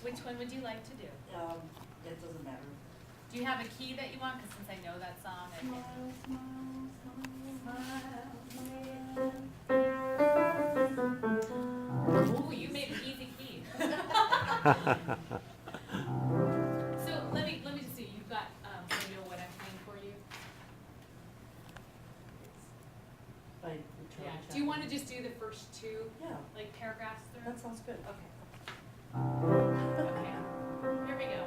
Which one would you like to do? It doesn't matter. Do you have a key that you want? Because since I know that song, I can... Ooh, you made an easy key. So let me just see. You've got so you know what I'm playing for you. By Yeah. Do you want to just do the first two, Yeah, like paragraphs through? that sounds good. Okay. Okay. Here we go.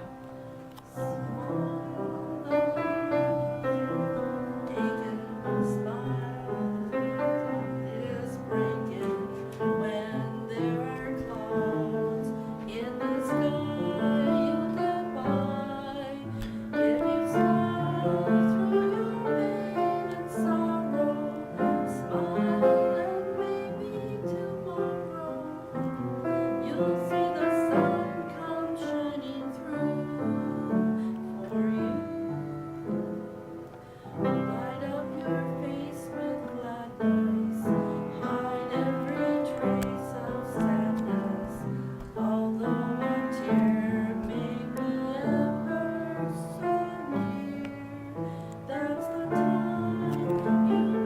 Aching smile is breaking when there are clouds in the sky. You get by if you smile through your pain and sorrow. Smile and maybe tomorrow you'll see the sun come shining through for you. Light up your face with gladness, hide every trace of sadness. Although a tear may be ever so near, that's the time you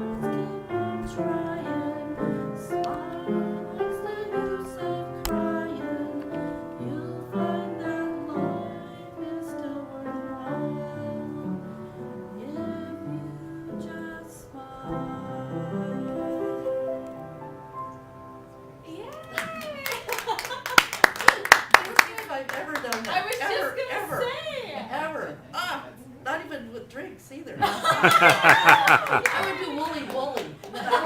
must keep on trying. Smile, what's the use of crying? You'll find that life is still worthwhile. If you just smile. Yay! Let's see if I've ever done that. I was just Ever, gonna ever, say. ever. Not even with drinks either. I would do Wooly Wooly. And then I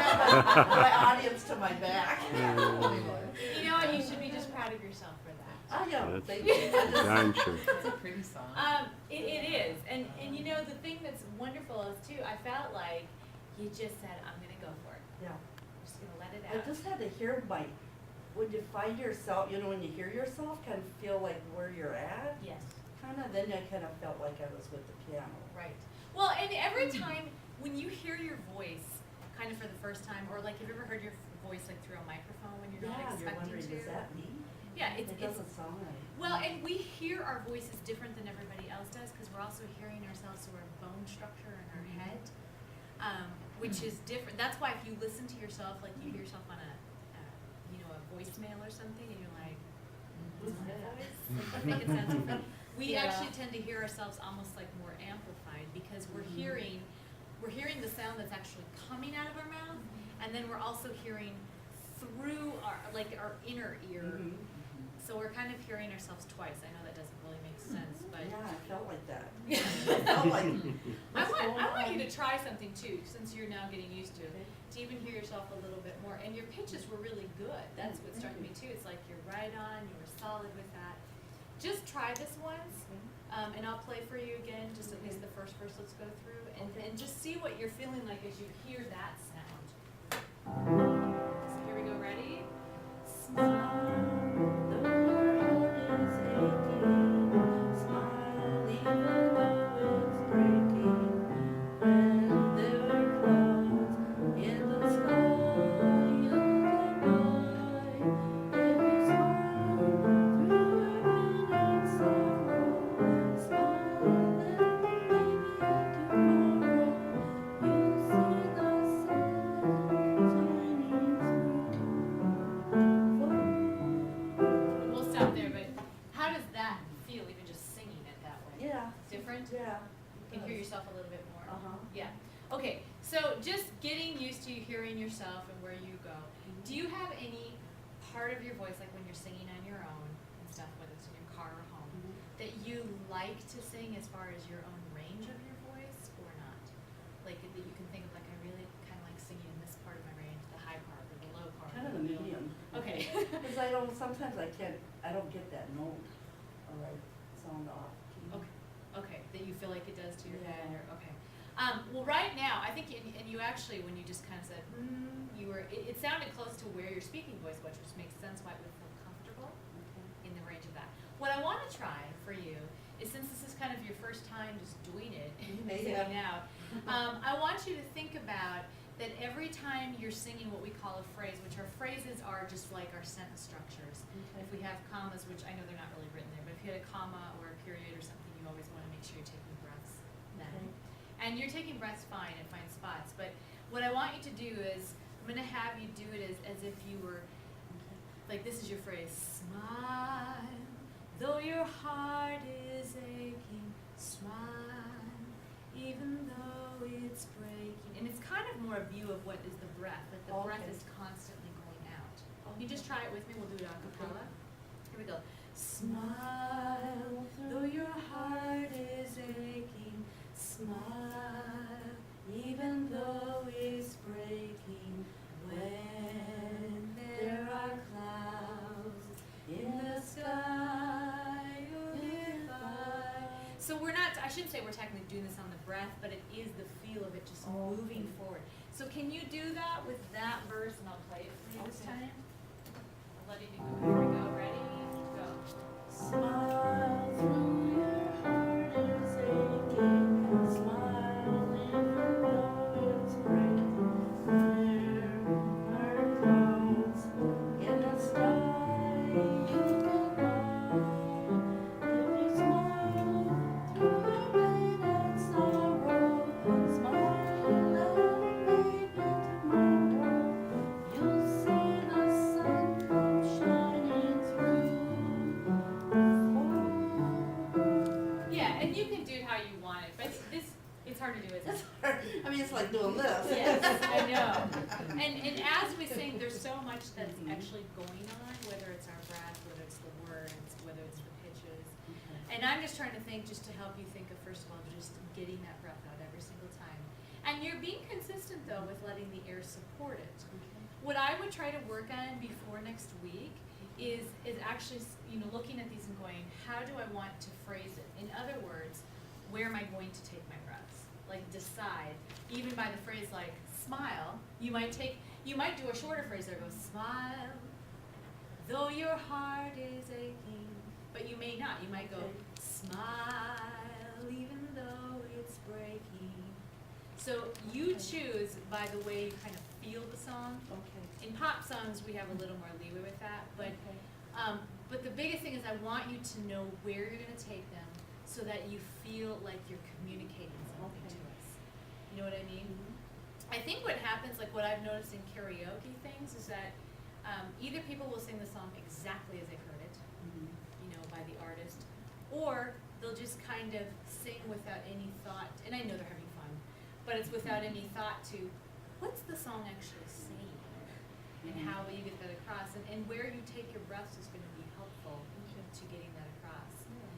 have my audience to my back. You know what? You should be just proud of yourself for that. I am, That's thank you. I just- darn true. It's a pretty song. It is, and you know the thing that's wonderful is too. I felt like you just said, "I'm gonna go for it. Yeah. I'm just gonna let it I out." just had to hear when you find yourself, when you hear yourself, kind of feel like where you're at, Yes. then I kind of felt like I was with the piano. Right. Well, and every time when you hear your voice, kind of for the first time, or like, have you ever heard your voice like through a microphone when you're not Yeah, you're expecting wondering, to? is that me? Yeah, It doesn't sound right. Well, and we hear our voices different than everybody else does because we're also hearing ourselves through our bone structure in our head, which is different. That's why if you listen to yourself, like you hear yourself on a voicemail or something, and you're like, "Who's my voice?" I think it sounds different. We Yeah. actually tend to hear ourselves almost like more amplified because we're hearing the sound that's actually coming out of our mouth, and then we're also hearing through our inner ear. Mhm. So we're kind of hearing ourselves twice. I know that doesn't really make sense, but Yeah, I felt like that. I felt like, what's going I want you on? to try something too, since you're now getting used to it, Okay. to even hear yourself a little bit more. And your pitches were really good. That's what struck me too. It's like you're right on. You were solid with that. Just try this once, and I'll play for you again, just at least the first verse. Let's go through and just see what you're feeling like as you hear that sound. So here we go. Ready? Smile. The world is aching, smile even though it's breaking. When there are clouds in the sky, you'll get by. If you smile through your pain and sorrow, smile and maybe tomorrow you'll see the sun shining through. We'll stop there, but how does that feel, even just singing it that way? Yeah. Different? Yeah. You can hear yourself a little bit more? Uh-huh. Yeah. Okay, so just getting used to hearing yourself and where you go. Do you have any part of your voice, like when you're singing on your own and stuff, whether it's in your car or home, that you like to sing as far as your own range of your voice or not? Like that you can think of, like, I really kind of like singing in this part of my range, the high part or the low part. Kind of the medium. Okay. Because sometimes I don't get that note, or I sound off. Okay. Okay, that you feel like it does to your head, Yeah. or, okay. Well, right now, I think, and you actually, when you just kind of said, it sounded close to where your speaking voice was, which makes sense why it would feel comfortable in the range of that. What I want to try for you is, since this is kind of your first time just doing it, Yeah. singing out, I want you to think about that every time you're singing what we call a phrase, which our phrases are just like our sentence structures. If we have commas, which I know they're not really written there, comma or a period or something, you always want to make sure you're taking breaths then. Okay. And you're taking breaths fine in fine spots, but what I want you to do is, I'm going to have you do it as if you were, like this is your phrase, smile, though your heart is aching, smile, even though it's breaking. And it's kind of more a view of what is the breath, like the breath Okay. is constantly going out. You just try it with me, we'll do it a cappella. Here we go. Smile, though your heart is aching, smile, even though it's breaking, when there are clouds in the sky, you'll by. So we're not, I shouldn't say we're technically doing this on the breath, but it is the feel of it just moving forward. So can you do that with that verse, and I'll play it for you this time? I'll let you do it. Here we go, ready, go. Smile through your heart is aching, smile even though it's breaking. There are clouds in the sky, you can ride. If you smile through the rain and sorrow, smile and maybe tomorrow you'll see the sun come shining through. Yeah, and you can do it how you want it, but it's hard to do, isn't it? It's hard. I mean, it's like doing this. Yes, I know. And as we sing, there's so much that's actually going on, whether it's our breath, whether it's the words, whether it's the pitches. And I'm just trying to think, just to help you think of, first of all, just getting that breath out every single time. And you're being consistent, though, with letting the air support it. What I would try to work on before next week is actually, looking at these and going, how do I want to phrase it? In other words, where am I going to take my breaths? Like decide, even by the phrase like smile, you might do a shorter phrase that goes, smile, though your heart is aching, but you may not. You might go, smile, even though it's breaking. So you choose by the way you kind of feel the song. Okay. In pop songs, we have a little more leeway with that, but the biggest thing is I want you to know where you're going to take them so that you feel like you're communicating something to us. You know what I mean? I think what happens, like what I've noticed in karaoke things, is that either people will sing the song exactly as they heard it, by the artist, or they'll just kind of sing without any thought, and I know they're having fun, but it's without any thought to what's the song actually saying, and how will you get that across, and where you take your breaths is going to be helpful to getting that across.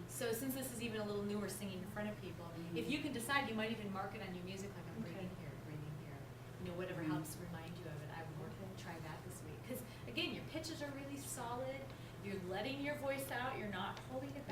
So since this is even a little newer, singing in front of people, if you can decide, you might even mark it on your music, like I'm breathing here, whatever helps remind you of it. I would try that this week, because again, your pitches are really solid. You're letting your voice out. You're not holding it